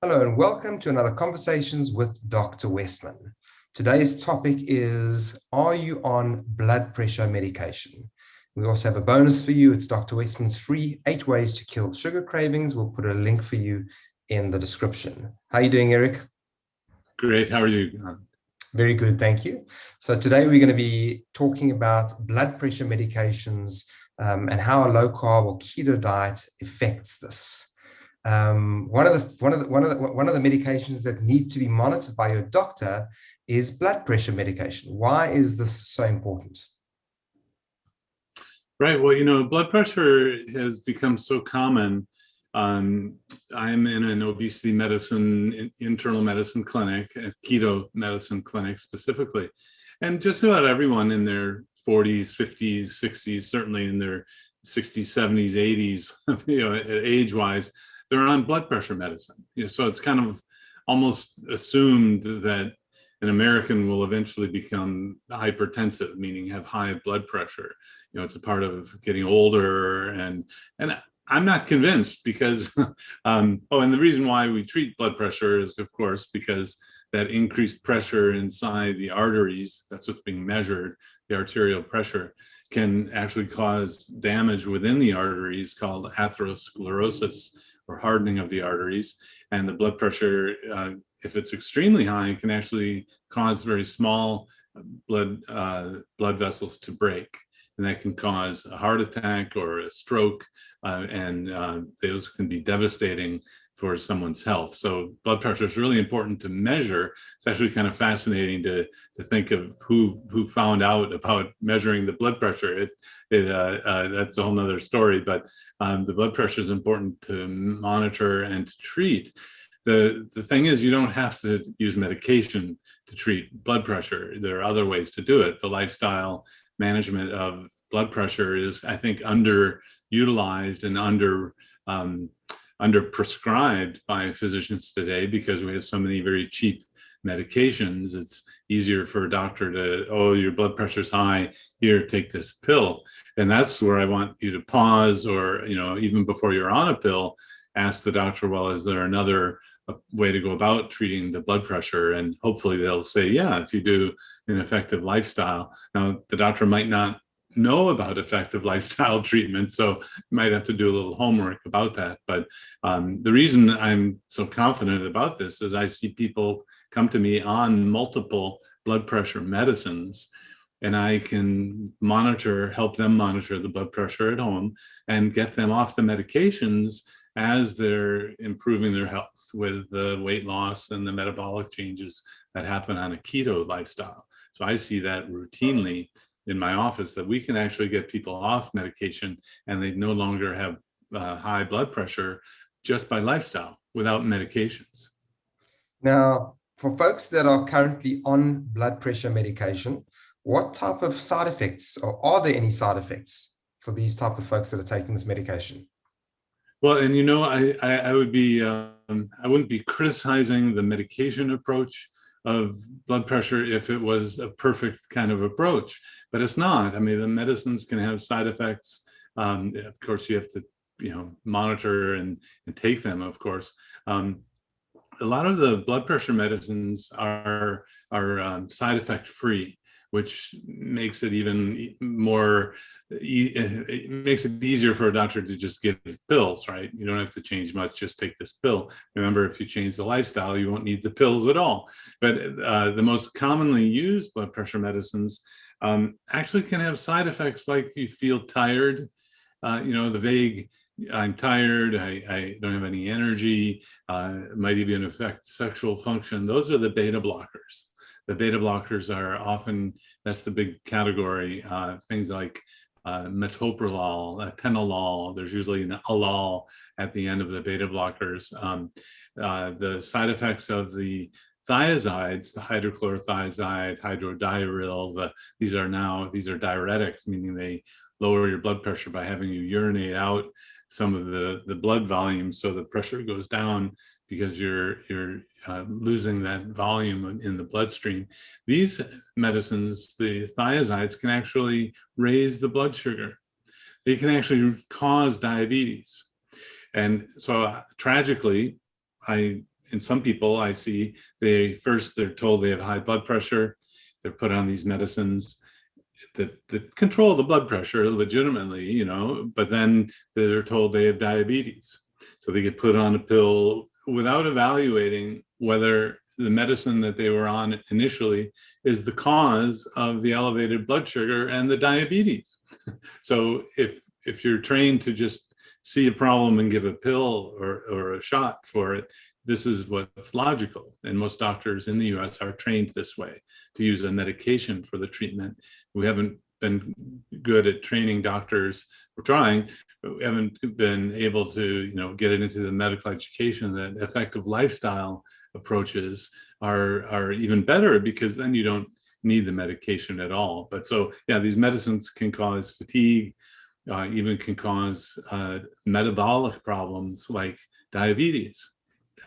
Hello and welcome to another Conversations with Dr. Westman. Today's topic is, are you on blood pressure medication? We also have a bonus for you. It's Dr. Westman's free 8 ways to kill sugar cravings. We'll put a link for you in the description. How are you doing, Eric? Great. How are you? Very good, thank you. So today we're going to be talking about blood pressure medications and how a low carb or keto diet affects this. One of the medications that need to be monitored by your doctor is blood pressure medication. Why is this so important? Right. Well, blood pressure has become so common. I'm in an obesity medicine, internal medicine clinic, a keto medicine clinic specifically. And just about everyone in their 40s, 50s, 60s, certainly in their 60s, 70s, 80s, age-wise, they're on blood pressure medicine. So it's kind of almost assumed that an American will eventually become hypertensive, meaning have high blood pressure. It's a part of getting older, and I'm not convinced because, and the reason why we treat blood pressure is, of course, because that increased pressure inside the arteries, that's what's being measured, the arterial pressure, can actually cause damage within the arteries called atherosclerosis, or hardening of the arteries. And the blood pressure, if it's extremely high, can actually cause very small blood vessels to break. And that can cause a heart attack or a stroke, and those can be devastating for someone's health. So blood pressure is really important to measure. It's actually kind of fascinating to think of who found out about measuring the blood pressure. That's a whole nother story, but the blood pressure is important to monitor and to treat. The thing is, you don't have to use medication to treat blood pressure. There are other ways to do it. The lifestyle management of blood pressure is, I think, underutilized and under prescribed by physicians today because we have so many very cheap medications. It's easier for a doctor to, oh, your blood pressure's high, here, take this pill. And that's where I want you to pause, or, even before you're on a pill, ask the doctor, well, is there another way to go about treating the blood pressure? And hopefully they'll say, yeah, if you do an effective lifestyle. Now, the doctor might not know about effective lifestyle treatment, so you might have to do a little homework about that. But the reason I'm so confident about this is I see people come to me on multiple blood pressure medicines, and I can help them monitor the blood pressure at home and get them off the medications as they're improving their health with the weight loss and the metabolic changes that happen on a keto lifestyle. So I see that routinely in my office, that we can actually get people off medication and they no longer have high blood pressure just by lifestyle without medications. Now, for folks that are currently on blood pressure medication, what type of side effects, or are there any side effects for these type of folks that are taking this medication? Well, and I would be, I wouldn't be criticizing the medication approach of blood pressure if it was a perfect kind of approach, but it's not. I mean, the medicines can have side effects. Of course, you have to, monitor and take them, of course. A lot of the blood pressure medicines are side effect free, which makes it even more, it makes it easier for a doctor to just give pills, right? You don't have to change much, just take this pill. Remember, if you change the lifestyle, you won't need the pills at all. But the most commonly used blood pressure medicines actually can have side effects like you feel tired, the vague, I'm tired, I don't have any energy, it might even affect sexual function. Those are the beta blockers. The beta blockers are often, that's the big category, things like metoprolol, atenolol, there's usually an alol at the end of the beta blockers. The side effects of the thiazides, the hydrochlorothiazide, hydrodiuryl, these are diuretics, meaning they lower your blood pressure by having you urinate out some of the blood volume, so the pressure goes down because you're losing that volume in the bloodstream. These medicines, the thiazides, can actually raise the blood sugar. They can actually cause diabetes. And so tragically, I in some people I see, they're told they have high blood pressure. They're put on these medicines that control the blood pressure legitimately, but then they're told they have diabetes. So they get put on a pill without evaluating whether the medicine that they were on initially is the cause of the elevated blood sugar and the diabetes. So if you're trained to just see a problem and give a pill or a shot for it, this is what's logical. And most doctors in the US are trained this way, to use a medication for the treatment. We haven't been good at training doctors. We're trying, but we haven't been able to, get it into the medical education that effective lifestyle approaches are even better, because then you don't need the medication at all. But so, yeah, these medicines can cause fatigue, even can cause metabolic problems like diabetes.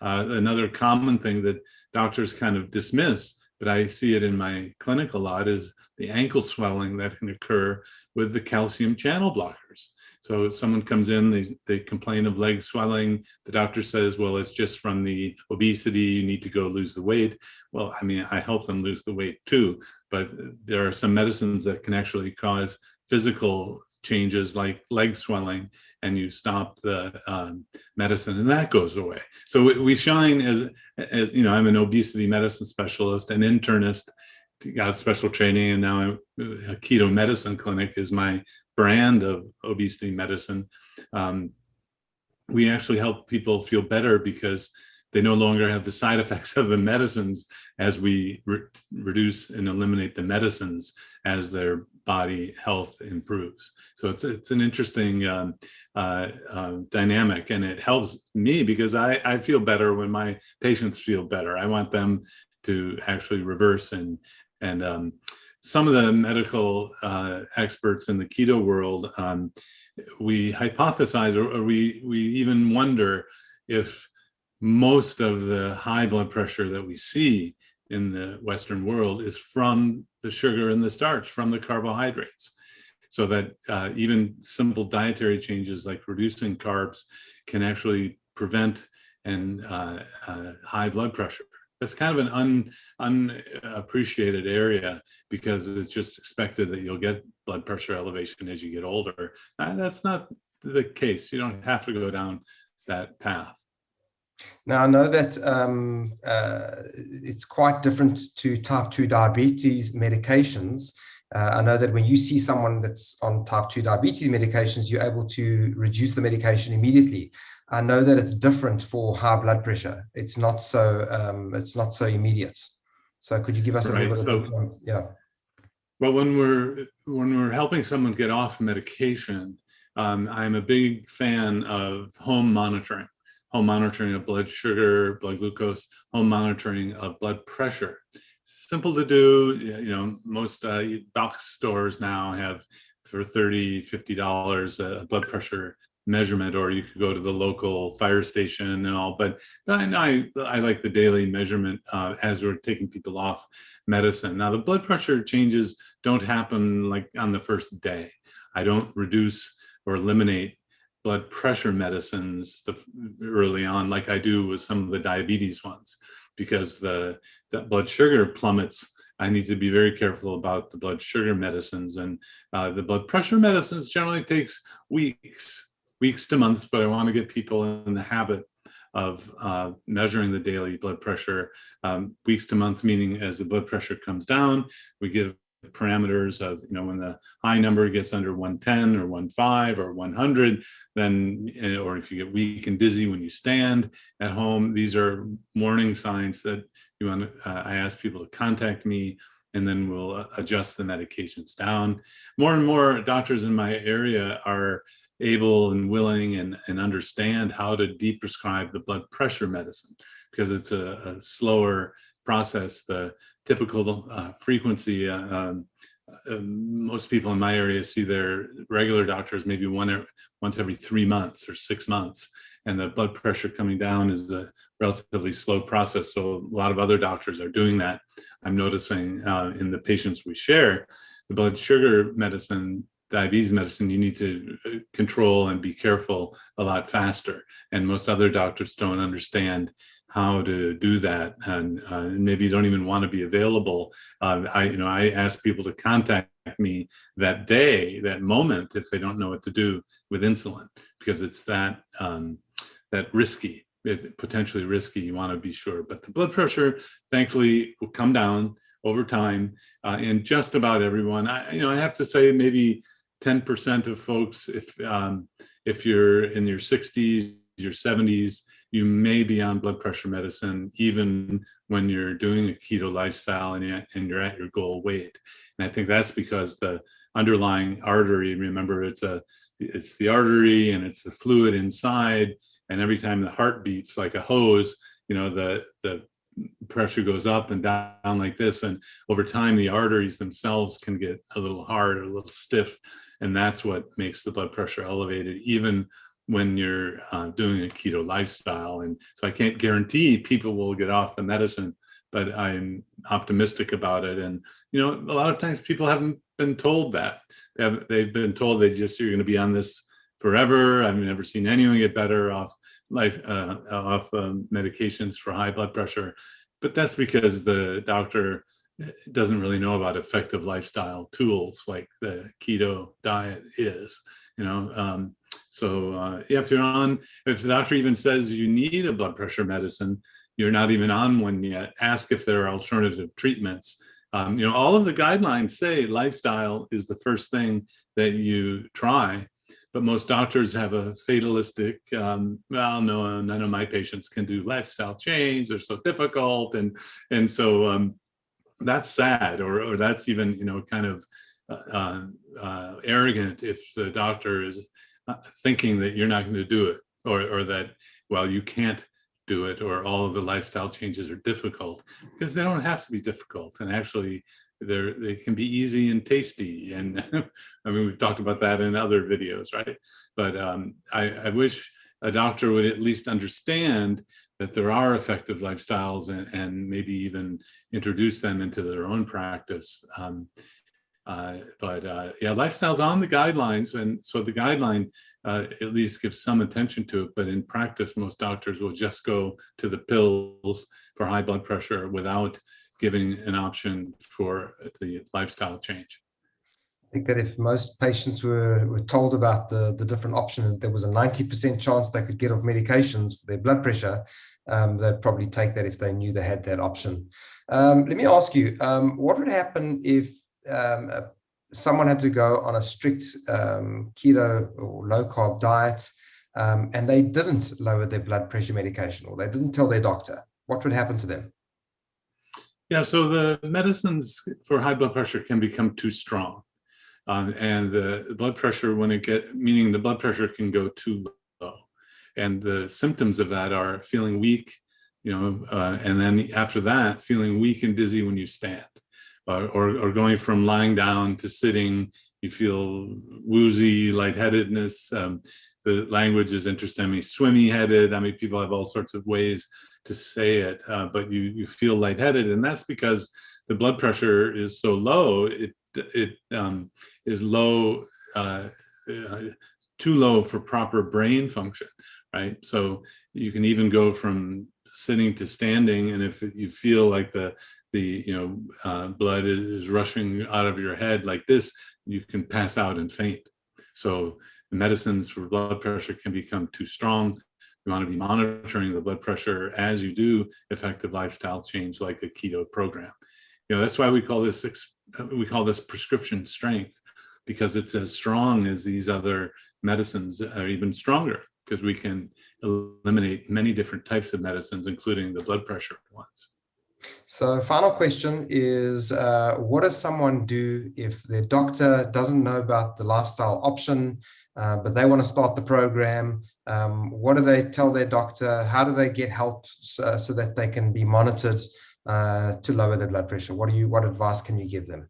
Another common thing that doctors kind of dismiss, but I see it in my clinic a lot, is the ankle swelling that can occur with the calcium channel blockers. So someone comes in, they complain of leg swelling. The doctor says, well, it's just from the obesity, you need to go lose the weight. Well, I mean, I help them lose the weight too, but there are some medicines that can actually cause physical changes like leg swelling, and you stop the medicine and that goes away. So we shine as I'm an obesity medicine specialist, an internist, got special training, and now a keto medicine clinic is my brand of obesity medicine. We actually help people feel better because they no longer have the side effects of the medicines as we reduce and eliminate the medicines as their body health improves. So it's an interesting dynamic, and it helps me because I feel better when my patients feel better. I want them to actually reverse and some of the medical experts in the keto world, we hypothesize or we even wonder if most of the high blood pressure that we see in the Western world is from the sugar and the starch, from the carbohydrates. So that even simple dietary changes like reducing carbs can actually prevent high blood pressure. That's kind of an unappreciated area, because it's just expected that you'll get blood pressure elevation as you get older. That's not the case. You don't have to go down that path. Now, I know that it's quite different to type 2 diabetes medications. I know that when you see someone that's on type 2 diabetes medications, you're able to reduce the medication immediately. I know that it's different for high blood pressure. It's not so immediate. So could you give us a little bit of yeah. Well, when we're helping someone get off medication, I'm a big fan of home monitoring of blood sugar, blood glucose, home monitoring of blood pressure. It's simple to do. Most box stores now have for $30, $50 a blood pressure measurement, or you could go to the local fire station and all. But I like the daily measurement as we're taking people off medicine. Now, the blood pressure changes don't happen like on the first day. I don't reduce or eliminate blood pressure medicines early on like I do with some of the diabetes ones, because the blood sugar plummets. I need to be very careful about the blood sugar medicines, and the blood pressure medicines generally takes weeks to months, but I want to get people in the habit of measuring the daily blood pressure. Weeks to months, meaning as the blood pressure comes down, we give parameters of, when the high number gets under 110 or 105 or 100, then, or if you get weak and dizzy when you stand at home, these are warning signs that you want to, I ask people to contact me, and then we'll adjust the medications down. More and more doctors in my area are able and willing and understand how to de-prescribe the blood pressure medicine, because it's a slower process. The typical frequency, most people in my area see their regular doctors maybe once every 3 months or 6 months, and the blood pressure coming down is a relatively slow process. So a lot of other doctors are doing that. I'm noticing in the patients we share, the blood sugar medicine, diabetes medicine, you need to control and be careful a lot faster. And most other doctors don't understand how to do that, and maybe you don't even want to be available. I ask people to contact me that day, that moment, if they don't know what to do with insulin, because it's that risky. Potentially risky. You want to be sure. But the blood pressure, thankfully, will come down over time in just about everyone. I have to say maybe 10% of folks, if you're in your 60s, your 70s, you may be on blood pressure medicine even when you're doing a keto lifestyle and you're at your goal weight. And I think that's because the underlying artery, remember, it's the artery and it's the fluid inside. And every time the heart beats like a hose, the pressure goes up and down like this. And over time, the arteries themselves can get a little hard or a little stiff. And that's what makes the blood pressure elevated, even when you're doing a keto lifestyle. And so I can't guarantee people will get off the medicine, but I'm optimistic about it. And, a lot of times people haven't been told that. They've been told you're going to be on this forever. I've never seen anyone get better off medications for high blood pressure. But that's because the doctor doesn't really know about effective lifestyle tools like the keto diet is, So if the doctor even says you need a blood pressure medicine, you're not even on one yet, ask if there are alternative treatments. All of the guidelines say lifestyle is the first thing that you try, but most doctors have a fatalistic, no, none of my patients can do lifestyle change, they're so difficult. And so that's sad, or that's even, kind of arrogant if the doctor is thinking that you're not going to do it, or that, well, you can't do it, or all of the lifestyle changes are difficult, because they don't have to be difficult. And actually, they can be easy and tasty. And I mean, we've talked about that in other videos, right? But I wish a doctor would at least understand that there are effective lifestyles, and maybe even introduce them into their own practice. Lifestyle's on the guidelines, and so the guideline at least gives some attention to it. But in practice, most doctors will just go to the pills for high blood pressure without giving an option for the lifestyle change. I think that if most patients were told about the different options, there was a 90% chance they could get off medications for their blood pressure, they'd probably take that if they knew they had that option. Let me ask you, what would happen if someone had to go on a strict keto or low-carb diet, and they didn't lower their blood pressure medication, or they didn't tell their doctor? What would happen to them? Yeah, so the medicines for high blood pressure can become too strong. And the blood pressure, meaning the blood pressure can go too low. And the symptoms of that are feeling weak, and then after that, feeling weak and dizzy when you stand, or going from lying down to sitting, you feel woozy, lightheadedness. The language is interesting. I mean, swimmy headed. I mean, people have all sorts of ways to say it, but you feel lightheaded, and that's because the blood pressure is so low. It is low, too low for proper brain function, right? So you can even go from sitting to standing, and if you feel like the blood is rushing out of your head like this, you can pass out and faint. So the medicines for blood pressure can become too strong. You want to be monitoring the blood pressure as you do effective lifestyle change, like a keto program. That's why we call this prescription strength, because it's as strong as these other medicines, are even stronger, because we can eliminate many different types of medicines, including the blood pressure ones. So final question is, what does someone do if their doctor doesn't know about the lifestyle option, but they want to start the program? What do they tell their doctor? How do they get help so that they can be monitored to lower their blood pressure? What advice can you give them?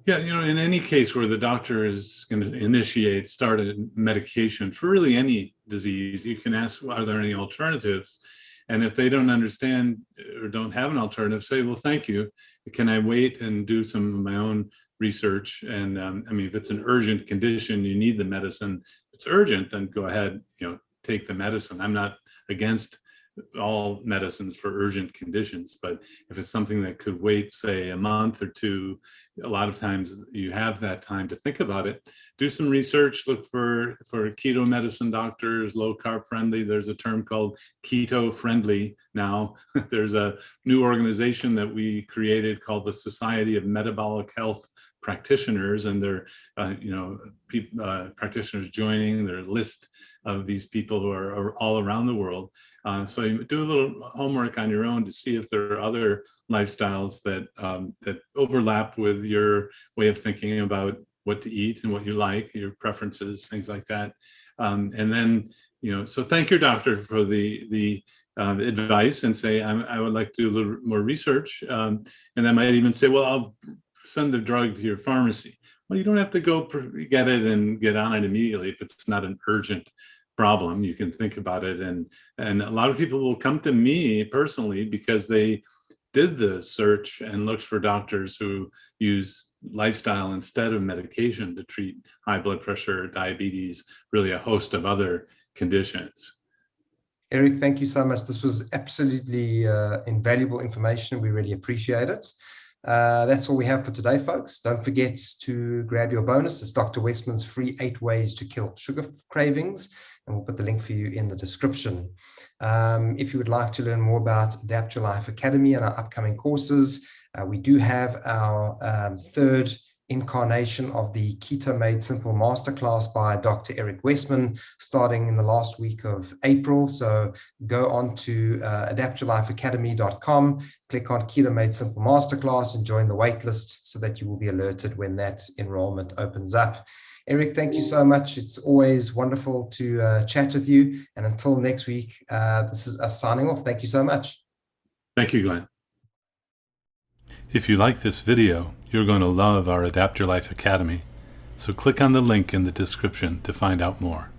Yeah, in any case where the doctor is going to start a medication for really any disease, you can ask, are there any alternatives? And if they don't understand or don't have an alternative, say, well, thank you. Can I wait and do some of my own research? And if it's an urgent condition, you need the medicine. If it's urgent, then go ahead, take the medicine. I'm not against all medicines for urgent conditions, but if it's something that could wait, say, a month or two, a lot of times you have that time to think about it. Do some research, look for keto medicine doctors, low carb friendly. There's a term called keto friendly now. There's a new organization that we created called the Society of Metabolic Health Practitioners, and they're practitioners joining their list of these people who are all around the world. So you do a little homework on your own to see if there are other lifestyles that that overlap with your way of thinking about what to eat and what you like, your preferences, things like that. And then, so thank your doctor for the advice, and say, I would like to do a little more research. And I might even say, well, I'll send the drug to your pharmacy. Well, you don't have to go get it and get on it immediately if it's not an urgent problem. You can think about it, and a lot of people will come to me personally because they did the search and looked for doctors who use lifestyle instead of medication to treat high blood pressure, diabetes, really a host of other conditions. Eric, thank you so much. This was absolutely invaluable information. We really appreciate it. That's all we have for today, folks. Don't forget to grab your bonus. It's Dr. Westman's free 8 ways to kill sugar cravings, and we'll put the link for you in the description. If you would like to learn more about Adapt Your Life Academy and our upcoming courses, we do have our third incarnation of the Keto Made Simple Masterclass by Dr. Eric Westman, starting in the last week of April. So go on to adaptyourlifeacademy.com, click on Keto Made Simple Masterclass, and join the waitlist so that you will be alerted when that enrollment opens up. Eric, thank you so much. It's always wonderful to chat with you. And until next week, this is us signing off. Thank you so much. Thank you, Glenn. If you like this video, you're going to love our Adapt Your Life Academy, so click on the link in the description to find out more.